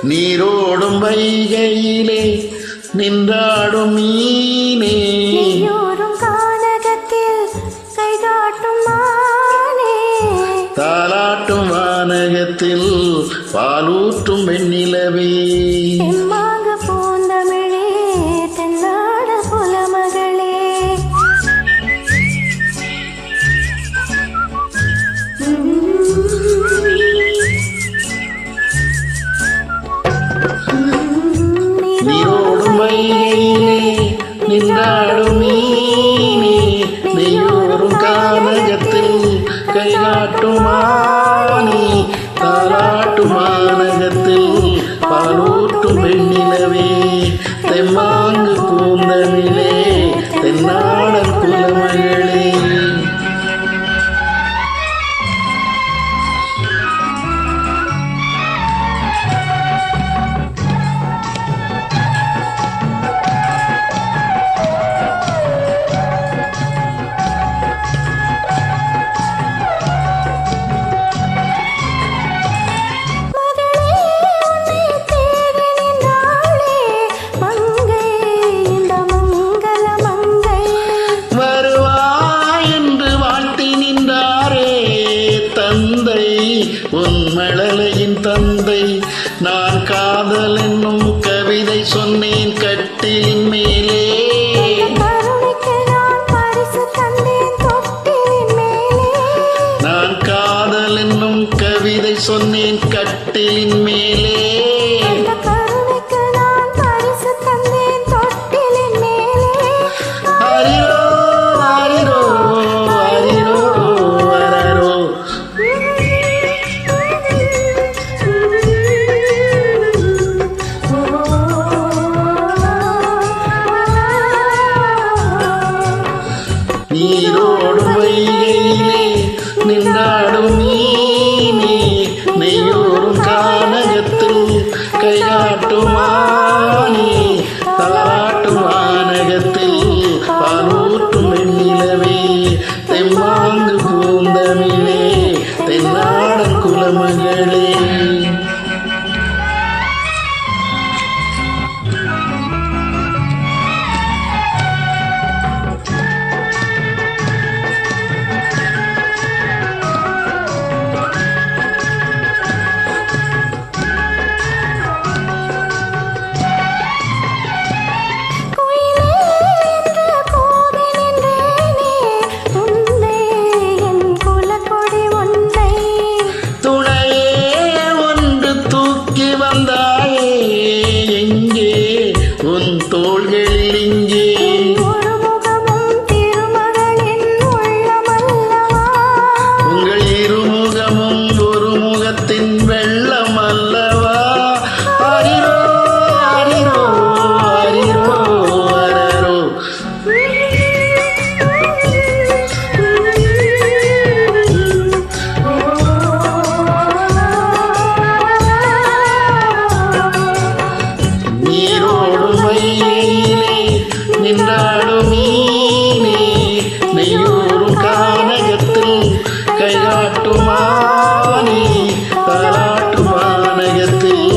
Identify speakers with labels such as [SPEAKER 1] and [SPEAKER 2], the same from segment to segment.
[SPEAKER 1] நீரோடும் வைகையிலே நின்றாடும் மீனே,
[SPEAKER 2] நீயோரும் கானகத்தில் கைகாட்டும் மானே,
[SPEAKER 1] தாலாட்டும் வானகத்தில் பாலூற்றும் வெண்ணிலவே,
[SPEAKER 2] தெம்மாங்கு பூந்தமிழே தென்னாட புலமகளே.
[SPEAKER 1] நீரோடும் வைகையிலே நின்றாடும் மீனே, நெய்யோரும் கானகத்தில் கைகாட்டும் மானே, தாலாட்டும் வானகத்தில் பாலூட்டும் வெண்ணிலவே, தெம்மாங்கு பூந்தமிழே தென்னாடன் குலமகளே. உன் மழலையின் தந்தை நான் காதல் என்னும் கவிதை சொன்னேன் கட்டிலின் மேலே, நான் காதல் என்னும் கவிதை சொன்னேன் கட்டிலின் மேலே, அரிரோ அரிரோ அரிரோ அரரோ. நீரோடும் வைகையிலே நின்றாடும் மீனே, நெய்யோரும் கானகத்தில் கைகாட்டும் மானே, தாலாட்டும் வானகத்தில் பாலூட்டும் வெண்ணிலவே, தெம்மாங்கு பூந்தமிழே தென்னாடன் குலமகளே. தோள்களில் இங்கே உங்கள் இருமுகமும் ஒரு முகத்தின் வெள்ளம் அல்லவா, அரிரோ அரிரோ அரிரோ அரரோ. நீரோடும் வைகையிலே நின்றாடும் மீனே, நெய்யோரும் கானகத்தில் கைகாட்டும் மானே, தாலாட்டும் வானகத்தில்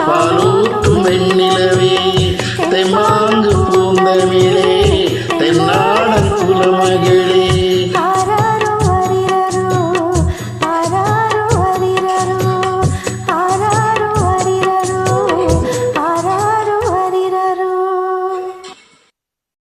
[SPEAKER 1] பாலூட்டும் வெண்ணிலவே, தெம்மாங்கு பூந்தமிழே